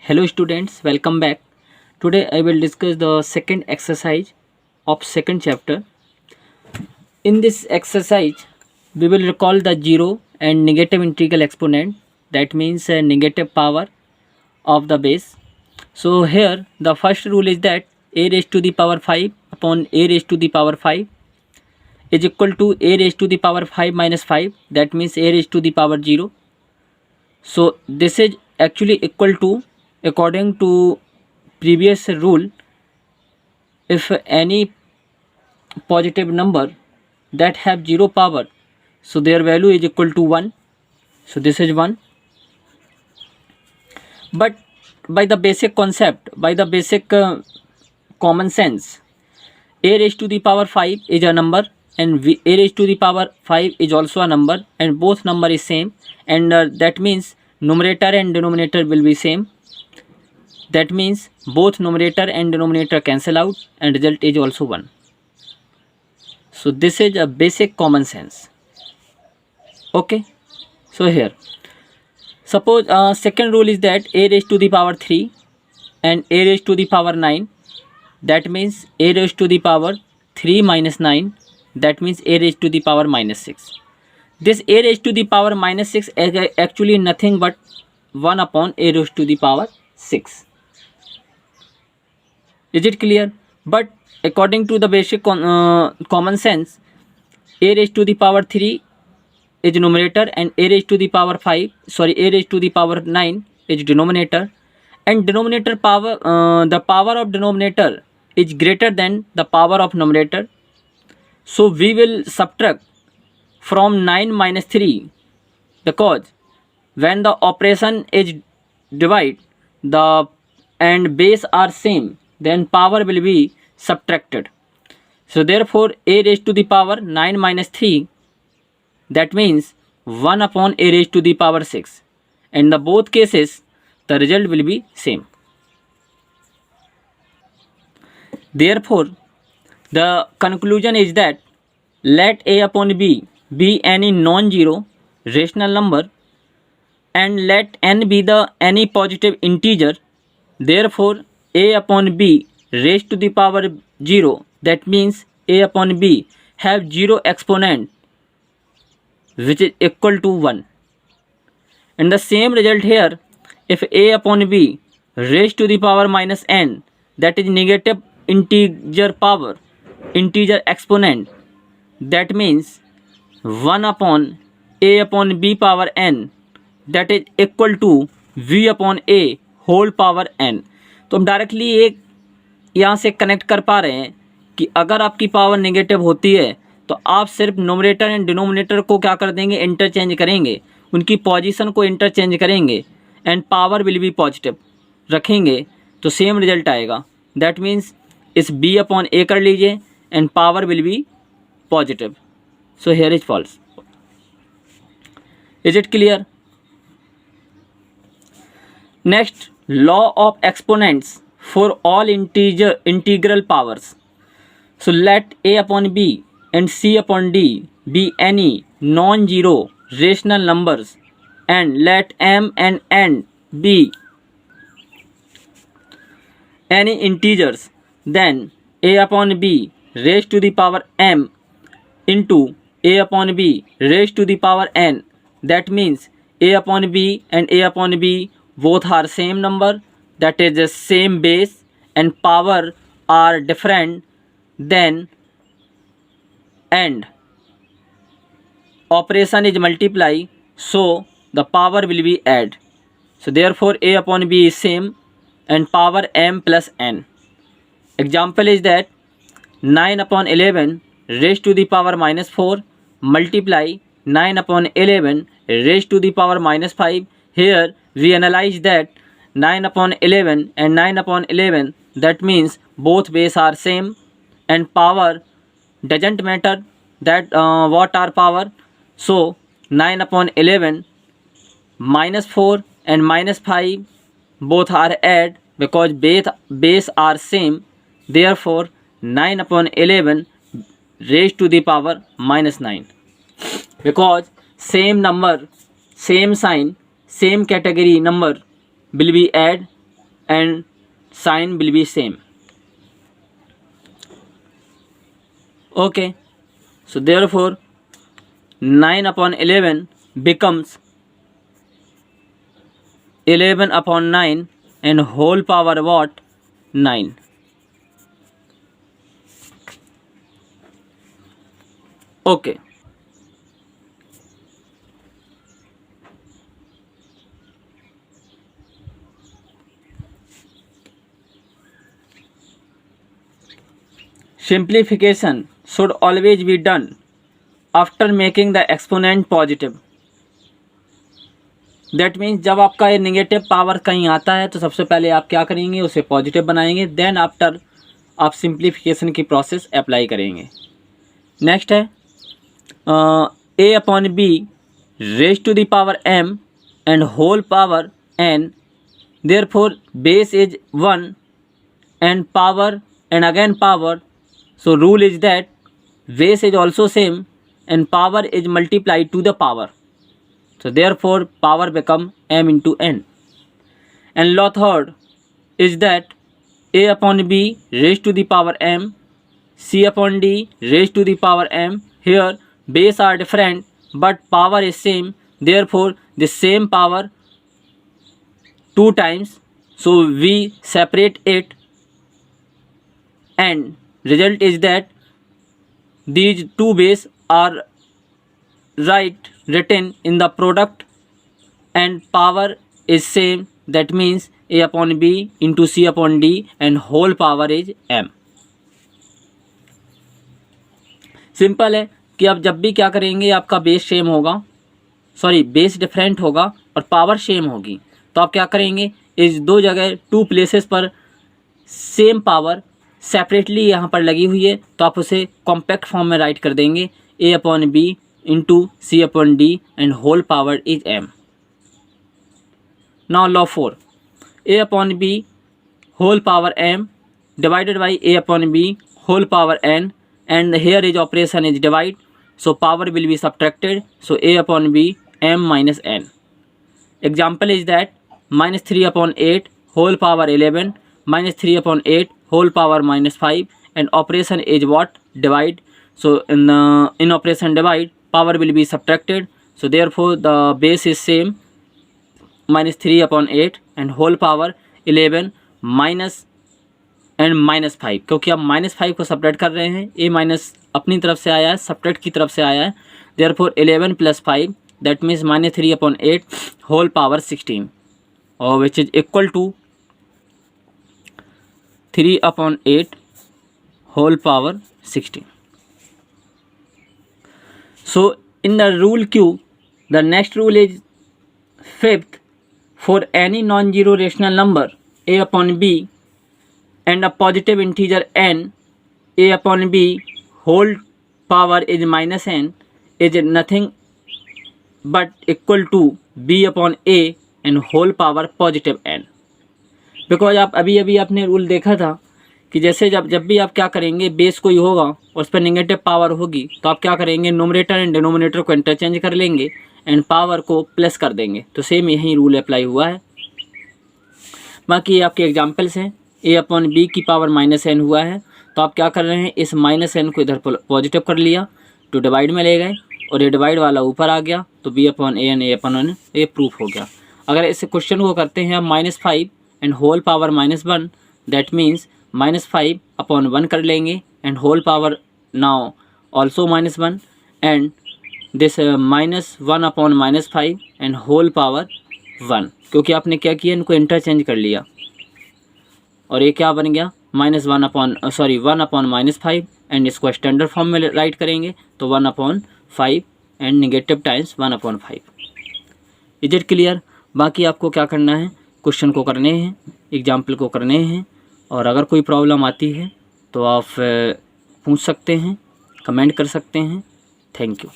Hello students, welcome back. Today I will discuss the second exercise of second chapter. In this exercise, we will recall the zero and negative integral exponent, that means a negative power of the base. So here the first rule is that a raised to the power 5 upon a raised to the power 5 is equal to a raised to the power 5 minus 5, that means a raised to the power 0. So this is actually equal to, according to previous rule, if any positive number that have 0 power, so their value is equal to 1. So this is 1. But by the basic concept, by the basic common sense, a raised to the power 5 is a number, and a raised to the power 5 is also a number, and both number is same, and that means numerator and denominator will be same. That means both numerator and denominator cancel out and result is also 1. So this is a basic common sense. Okay, so here suppose second rule is that a raised to the power 3 and a raised to the power 9, that means a raised to the power 3 minus 9, that means a raised to the power minus 6. This a raised to the power minus 6 is actually nothing but 1 upon a raised to the power 6. Is it clear? But according to the basic common sense, a raised to the power 3 is numerator and a raised to the power a raised to the power 9 is denominator, and denominator power, the power of denominator is greater than the power of numerator. So we will subtract from 9 minus 3, because when the operation is divide the and base are same, then power will be subtracted. So therefore a raised to the power 9 minus 3, that means 1 upon a raised to the power 6, and the both cases the result will be same. Therefore the conclusion is that let a upon b be any non-zero rational number and let n be the any positive integer. Therefore a upon b raised to the power 0, that means a upon b have 0 exponent which is equal to 1. And the same result here, if a upon b raised to the power minus n, that is negative integer power, integer exponent, that means 1 upon a upon b power n, that is equal to v upon a whole power n. तो हम directly एक यहाँ से connect कर पा रहे हैं कि अगर आपकी पावर नेगेटिव होती है तो आप सिर्फ नोमिनेटर एंड डिनोमिनेटर को क्या कर देंगे, इंटरचेंज करेंगे, उनकी पोजीशन को इंटरचेंज करेंगे and power will be positive रखेंगे तो सेम रिजल्ट आएगा. दैट मीन्स इस b अपॉन a कर लीजिए and power will be positive. So here is false. Is it clear? Next, law of exponents for all integral powers. So let a upon b and c upon d be any non-zero rational numbers, and let m and n be any integers. Then a upon b raised to the power m into a upon b raised to the power n, that means a upon b and a upon b both are same number, that is the same base, and power are different, then and operation is multiply, so the power will be add. So therefore a upon b is same and power m plus n. Example is that 9 upon 11 raised to the power minus 4 multiply 9 upon 11 raised to the power minus 5. Here we analyze that 9 upon 11 and 9 upon 11, that means both base are same and power doesn't matter that what are power. So 9 upon 11 minus 4 and minus 5 both are add because base are same. Therefore 9 upon 11 raised to the power minus 9, because same number, same sign, same category number will be add and sign will be same. Okay, so therefore 9 upon 11 becomes 11 upon 9 and whole power what? 9. Okay. Simplification should always be done after making the exponent positive. That means जब आपका ये negative power कहीं आता है तो सबसे पहले आप क्या करेंगे, उसे पॉजिटिव बनाएंगे, देन आफ्टर आप सिंप्लीफिकेशन की प्रोसेस अप्लाई करेंगे. नेक्स्ट है a upon b raise to the power m and whole power n, therefore base is 1 and power and again power. So rule is that base is also same and power is multiplied to the power. So therefore power become m into n. And law third is that a upon b raised to the power m, c upon d raised to the power m. Here base are different but power is same, therefore the same power 2 times. So we separate it and result is that these two base are written in the product and power is same, that means a upon b into c upon d and whole power is m. Simple है कि आप जब भी क्या करेंगे, आपका base same होगा, sorry base different होगा और पावर सेम होगी, तो आप क्या करेंगे, इस दो जगह 2 प्लेसेस पर सेम पावर सेपरेटली यहाँ पर लगी हुई है तो आप उसे कॉम्पैक्ट फॉर्म में राइट कर देंगे a upon b into c upon d and whole power is m. Now law 4 a upon b whole power m divided by a upon b whole power n and here is operation is divide, so power will be subtracted, so a upon b m minus n. Example is that minus 3 upon 8 whole power 11 minus 3 upon 8 whole power minus 5 and operation is what? Divide. So in operation divide power will be subtracted, so therefore the base is same, minus 3 upon 8 and whole power 11 minus and minus 5, क्योंकि आप minus 5 को subtract कर रहे हैं, ए minus अपनी तरफ से आया है, सब्ट्रैक्ट की तरफ से आया है, therefore 11 plus 5 that means minus 3 upon 8 whole power 16 और which is equal to 3 upon 8 whole power 16. So in the rule Q, the next rule is fifth, for any non-zero rational number a upon b and a positive integer n, a upon b whole power is minus n is nothing but equal to b upon a and whole power positive n. Because आप अभी आपने rule देखा था कि जैसे जब भी आप क्या करेंगे, बेस कोई होगा और उस पर नेगेटिव पावर होगी तो आप क्या करेंगे, नोमिनेटर एंड डिनोमिनेटर को इंटरचेंज कर लेंगे एंड पावर को प्लस कर देंगे. तो सेम यही रूल अप्लाई हुआ है. बाकी ये आपके एग्जाम्पल्स हैं. ए अपॉन बी की पावर माइनस एन हुआ है तो आप क्या कर रहे हैं, इस माइनस एन को इधर पॉजिटिव कर लिया तो डिवाइड में ले गए और ये डिवाइड वाला ऊपर आ गया तो B upon A N, A upon N, ये प्रूफ हो गया. अगर इस क्वेश्चन को करते हैं आप minus 5 and whole power minus 1, that means minus 5 upon 1 कर लेंगे and whole power now also minus 1 and this minus 1 upon minus 5 and whole power 1, क्योंकि आपने क्या किया, इनको इंटरचेंज कर लिया और ये क्या बन गया, माइनस 1 अपॉन माइनस 5 एंड इसको स्टैंडर्ड फॉर्म में राइट करेंगे तो 1 upon 5 and negative times 1 upon 5. Is it clear? बाकी आपको क्या करना है, क्वेश्चन को करने हैं, एग्जाम्पल को करने हैं और अगर कोई प्रॉब्लम आती है तो आप पूछ सकते हैं, कमेंट कर सकते हैं. Thank you.